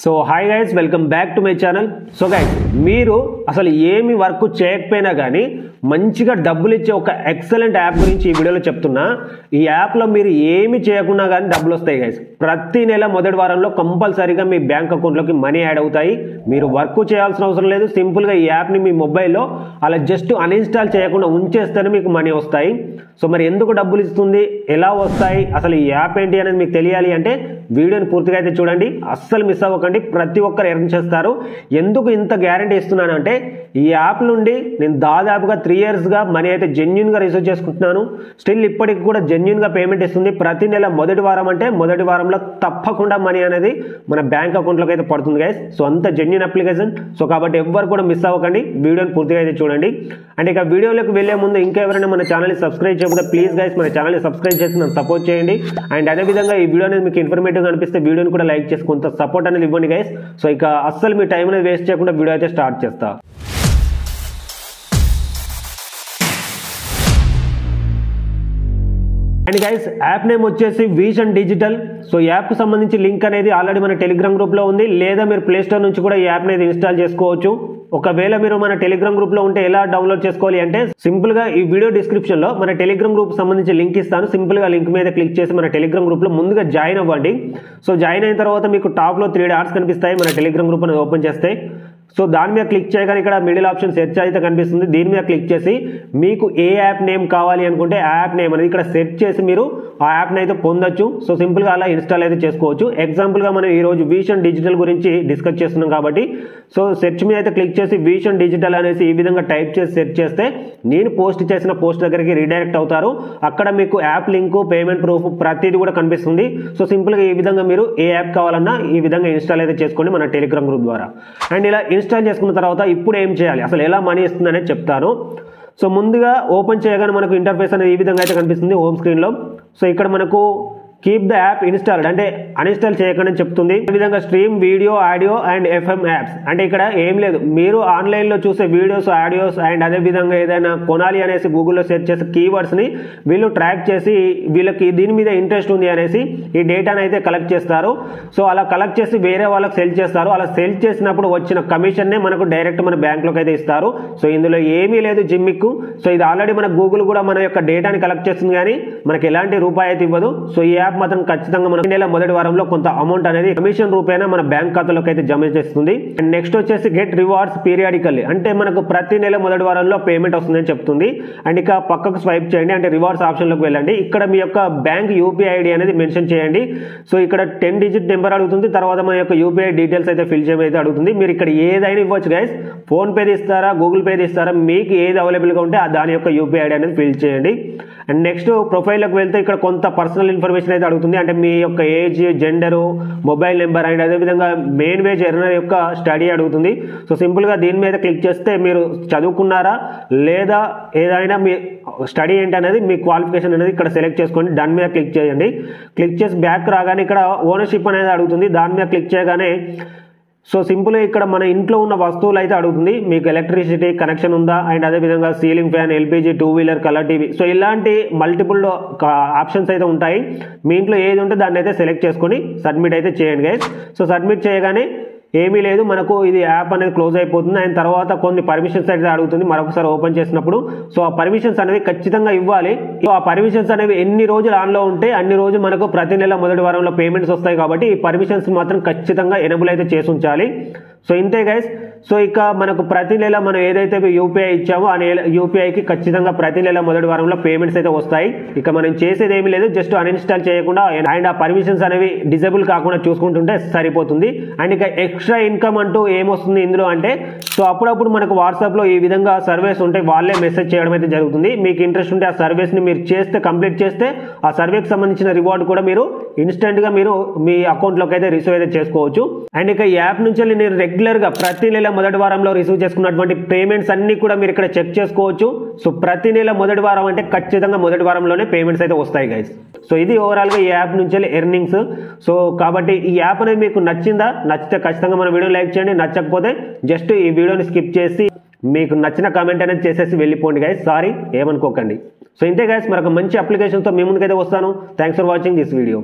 So hi guys, welcome back to my channel. So guys, మీరు అసలు ఏమి work చేయకపోయినా కానీ మంచిగా డబ్బులు ఇచ్చే ఒక ఎక్సలెంట్ యాప్ గురించి ఈ వీడియోలో చెప్తున్నా. ఈ యాప్లో మీరు ఏమి చేయకుండా కానీ డబ్బులు వస్తాయి గైస్. ప్రతి నెల మొదటి వారంలో కంపల్సరీగా మీ బ్యాంక్ అకౌంట్లోకి మనీ యాడ్ అవుతాయి. మీరు వర్క్ చేయాల్సిన అవసరం లేదు. సింపుల్గా ఈ యాప్ని మీ మొబైల్లో అలా జస్ట్ అన్ఇన్స్టాల్ చేయకుండా ఉంచేస్తేనే మీకు మనీ వస్తాయి. సో మరి ఎందుకు డబ్బులు ఇస్తుంది, ఎలా వస్తాయి, అసలు ఈ యాప్ ఏంటి అనేది మీకు తెలియాలి అంటే వీడియోని పూర్తిగా అయితే చూడండి, అస్సలు మిస్ అవ్వకండి. ప్రతి ఒక్కరు ఎర్న్ చేస్తారు. ఎందుకు ఇంత గ్యారంటీ ఇస్తున్నాను అంటే ఈ యాప్ నుండి నేను దాదాపుగా 3 yearsగా మనీ అయితే జెన్యున్గా రిసీవ్ చేసుకుంటున్నాను. స్టిల్ ఇప్పటికి కూడా జెన్యున్గా పేమెంట్ ఇస్తుంది. ప్రతి నెల మొదటి వారం అంటే మొదటి వారంలో తప్పకుండా మనీ అనేది మన బ్యాంక్ అకౌంట్లోకి అయితే పడుతుంది గైస్. సో అంత జెన్యున్ అప్లికేషన్. సో కాబట్టి ఎవ్వరు కూడా మిస్ అవ్వకండి, వీడియోని పూర్తిగా అయితే చూడండి. అండ్ ఇక వీడియోలోకి వెళ్లే ముందు ఇంకా ఎవరైనా మన ఛానల్ని సబ్స్క్రైబ్ చేయకపోతే ప్లీజ్ గైస్ మన ఛానల్ని సబ్స్క్రైబ్ చేసి నన్ను సపోర్ట్ చేయండి. అండ్ అదేవిధంగా ఈ వీడియో అనేది మీకు ఇన్ఫర్మేటివ్గా అనిపిస్తే వీడియోని కూడా లైక్ చేసి కొంత సపోర్ట్ అనేది ఇవ్వండి గైస్. సో ఇక అస్సలు మీ టైం అనేది వేస్ట్ చేయకుండా వీడియో అయితే స్టార్ట్ చేస్తా. అండ్ గైస్, యాప్ నేమ్ వచ్చేసి విజన్ డిజిటల్. సో యాప్ సంబంధించి లింక్ అనేది ఆల్రెడీ మన టెలిగ్రామ్ గ్రూప్లో ఉంది, లేదా మీరు ప్లే స్టోర్ నుంచి కూడా ఈ యాప్ అనేది ఇన్స్టాల్ చేసుకోవచ్చు. ఒకవేళ మీరు మన టెలిగ్రామ్ గ్రూప్ లో ఉంటే ఎలా డౌన్లోడ్ చేసుకోవాలి అంటే సింపుల్ గా ఈ వీడియో డిస్క్రిప్షన్ లో మన టెలిగ్రామ్ గ్రూప్ సంబంధించి లింక్ ఇస్తాను. సింపుల్ గా లింక్ మీద క్లిక్ చేసి మన టెలిగ్రామ్ గ్రూప్ లో ముందుగా జాయిన్ అవ్వండి. సో జాయిన్ అయిన తర్వాత మీకు టాప్ లో 3 డాట్స్ కనిపిస్తాయి. మన టెలిగ్రామ్ గ్రూప్ అనేది ఓపెన్ చేస్తే సో దాని మీద క్లిక్ చేయగానే ఇక్కడ మిడిల్ ఆప్షన్ సెర్చ్ అయితే కనిపిస్తుంది. దీని మీద క్లిక్ చేసి మీకు ఏ యాప్ నేమ్ కావాలి అనుకుంటే ఆ యాప్ నేమ్ అనేది ఇక్కడ సెర్చ్ చేసి మీరు ఆ యాప్ని అయితే పొందొచ్చు. సో సింపుల్గా అలా ఇన్స్టాల్ అయితే చేసుకోవచ్చు. ఎగ్జాంపుల్గా మనం ఈరోజు విజన్ డిజిటల్ గురించి డిస్కస్ చేస్తున్నాం కాబట్టి సో సెర్చ్ మీద అయితే క్లిక్ చేసి విజన్ డిజిటల్ అనేసి ఈ విధంగా టైప్ చేసి సెర్చ్ చేస్తే నేను పోస్ట్ చేసిన పోస్ట్ దగ్గరికి రీడైరెక్ట్ అవుతారు. అక్కడ మీకు యాప్ లింక్, పేమెంట్ ప్రూఫ్ ప్రతిదీ కూడా కనిపిస్తుంది. సో సింపుల్గా ఈ విధంగా మీరు ఏ యాప్ కావాలన్నా ఈ విధంగా ఇన్స్టాల్ అయితే చేసుకోండి మన టెలిగ్రామ్ గ్రూప్ ద్వారా. అండ్ ఇలా ఇన్స్టాల్ చేసుకున్న తర్వాత ఇప్పుడు ఏం చేయాలి, అసలు ఎలా మనీ ఇస్తుంది అనేది చెప్తాను. సో ముందుగా ఓపెన్ చేయగానే మనకు ఇంటర్ఫేస్ అనేది ఈ విధంగా అయితే కనిపిస్తుంది హోమ్ స్క్రీన్లో. సో ఇక్కడ మనకు కీప్ ద యాప్ ఇన్స్టాల్డ్ అంటే అన్ఇన్స్టాల్ చేయకండి అని చెప్తుంది. ఈ విధంగా stream video, audio and FM apps అంటే ఇక్కడ ఏం లేదు, మీరు ఆన్లైన్లో చూసే వీడియోస్, ఆడియోస్ అండ్ అదే విధంగా ఏదైనా కొనాలి అనేసి గూగుల్లో సెర్చ్ చేసే కీవర్డ్స్ని వీళ్ళు ట్రాక్ చేసి వీళ్ళకి దీని మీద ఇంట్రెస్ట్ ఉంది అనేసి ఈ డేటాను అయితే కలెక్ట్ చేస్తారు. సో అలా కలెక్ట్ చేసి వేరే వాళ్ళకి సెల్ చేస్తారు. అలా సెల్ చేసినప్పుడు వచ్చిన కమిషన్నే మనకు డైరెక్ట్ మన బ్యాంక్లోకి అయితే ఇస్తారు. సో ఇందులో ఏమీ లేదు జిమ్మిక్. సో ఇది ఆల్రెడీ మన గూగుల్ కూడా మన యొక్క డేటాని కలెక్ట్ చేస్తుంది కానీ మనకి ఎలాంటి రూపాయి అయితే ఇవ్వదు. సో ఈ యాప్ మాత్రం ఖచ్చితంగా మన నెల మొదటి వారంలో కొంత అమౌంట్ అనేది కమిషన్ రూపేనా మన బ్యాంక్ ఖాతాలోకి అయితే జమ చేస్తుంది. అండ్ నెక్స్ట్ వచ్చేసి గెట్ రివార్డ్స్ పీరియాడికల్లీ అంటే మనకు ప్రతి నెల మొదటి వారంలో పేమెంట్ వస్తుందని చెప్తుంది. అండ్ ఇక పక్కకు స్వైప్ చేయండి అంటే రివార్డ్స్ ఆప్షన్లోకి వెళ్ళండి. ఇక్కడ మీ యొక్క బ్యాంక్ యూపీఐ ఐడి అనేది మెన్షన్ చేయండి. సో ఇక్కడ 10 digit నెంబర్ అడుగుతుంది. తర్వాత మన యొక్క యూపీఐ డీటెయిల్స్ అయితే ఫిల్ చేయడం అయితే అడుగుతుంది. మీరు ఇక్కడ ఏదైనా ఇవ్వచ్చు గైస్, ఫోన్ పే ఇస్తారా, గూగుల్ పే ఇస్తారా, మీకు ఏది అవైలబుల్గా ఉంటే దాని యొక్క యూపీఐ ఐడి అనేది ఫిల్ చేయండి. అండ్ నెక్స్ట్ ప్రొఫైల్లోకి వెళ్తే ఇక్కడ కొంత పర్సనల్ ఇన్ఫర్మేషన్ అయితే అడుగుతుంది. అంటే మీ యొక్క age, gender, mobile number and అదేవిధంగా మెయిన్ వేజ్ ఎర్నర్ యొక్క స్టడీ అడుగుతుంది. సో సింపుల్గా దీని మీద క్లిక్ చేస్తే మీరు చదువుకున్నారా లేదా ఏదైనా మీ స్టడీ ఏంటి అనేది మీ క్వాలిఫికేషన్ అనేది ఇక్కడ సెలెక్ట్ చేసుకోండి. దాని మీద క్లిక్ చేయండి. క్లిక్ చేసి బ్యాక్ రాగానే ఇక్కడ ఓనర్షిప్ అనేది అడుగుతుంది. దాని మీద క్లిక్ చేయగానే సో సింపుల్గా ఇక్కడ మన ఇంట్లో ఉన్న వస్తువులు అయితే అడుగుతుంది. మీకు ఎలక్ట్రిసిటీ కనెక్షన్ ఉందా అండ్ అదేవిధంగా ceiling fan, LPG, 2-wheeler, colour TV, so ఇలాంటి మల్టిపుల్ ఆప్షన్స్ అయితే ఉంటాయి. మీ ఇంట్లో ఏది ఉంటే దాన్ని అయితే సెలెక్ట్ చేసుకొని సబ్మిట్ అయితే చేయండి గైస్. సో సబ్మిట్ చేయగానే ఏమీ లేదు, మనకు ఇది యాప్ అనేది క్లోజ్ అయిపోతుంది. అండ్ తర్వాత కొన్ని పర్మిషన్స్ అయితే అడుగుతుంది మరొకసారి ఓపెన్ చేసినప్పుడు. సో ఆ పర్మిషన్స్ అనేవి ఖచ్చితంగా ఇవ్వాలి. సో ఆ పర్మిషన్స్ అనేవి ఎన్ని రోజులు ఆన్లో ఉంటే అన్ని రోజులు మనకు ప్రతి నెల మొదటి వారంలో పేమెంట్స్ వస్తాయి కాబట్టి ఈ పర్మిషన్స్ మాత్రం ఖచ్చితంగా ఎనేబుల్ అయితే చేసి ఉంచాలి. సో ఇంతే గైస్. సో ఇక మనకు ప్రతి నెల మనం ఏదైతే యూపీఐ ఇచ్చామో ఆ యూపీఐకి ఖచ్చితంగా ప్రతి నెల మొదటి వారంలో పేమెంట్స్ అయితే వస్తాయి. ఇక మనం చేసేది ఏమీ లేదు, జస్ట్ అన్ఇన్స్టాల్ చేయకుండా అండ్ ఆ పర్మిషన్స్ అనేవి డిజేబుల్ కాకుండా చూసుకుంటుంటే సరిపోతుంది. అండ్ ఇక ఎక్స్ట్రా ఇన్కమ్ అంటూ ఏమొస్తుంది ఇందులో అంటే సో అప్పుడప్పుడు మనకు వాట్సాప్లో ఈ విధంగా సర్వేస్ ఉంటే వాళ్ళే మెసేజ్ చేయడం అయితే జరుగుతుంది. మీకు ఇంట్రెస్ట్ ఉంటే ఆ సర్వేస్ని మీరు చేస్తే, కంప్లీట్ చేస్తే ఆ సర్వేకి సంబంధించిన రివార్డ్ కూడా మీరు ఇన్స్టెంట్గా మీరు మీ అకౌంట్లోకి అయితే రిసీవ్ అయితే చేసుకోవచ్చు. అండ్ ఇక ఈ యాప్ నుంచి నేను రెగ్యులర్గా ప్రతి నెల మొదటి వారంలో రిసీవ్ చేసుకున్నటువంటి పేమెంట్స్ అన్ని కూడా మీరు ఇక్కడ చెక్ చేసుకోవచ్చు. సో ప్రతి నెల మొదటి వారం అంటే ఖచ్చితంగా మొదటి వారంలోనే పేమెంట్స్ అయితే వస్తాయి గైస్. సో ఇది ఓవరాల్గా ఈ యాప్ నుంచి ఎర్నింగ్స్. సో కాబట్టి ఈ యాప్ అనేది మీకు నచ్చిందా? నచ్చితే ఖచ్చితంగా మన వీడియో లైక్ చేయండి. నచ్చకపోతే జస్ట్ ఈ వీడియోని స్కిప్ చేసి మీకు నచ్చిన కామెంట్ అనేది చేసేసి వెళ్ళిపోండి గైస్. సారీ, ఏమనుకోకండి. సో ఇంతే గైస్, మరొక మంచి అప్లికేషన్తో మీ ముందుకైతే వస్తాను. Thanks for watching this video.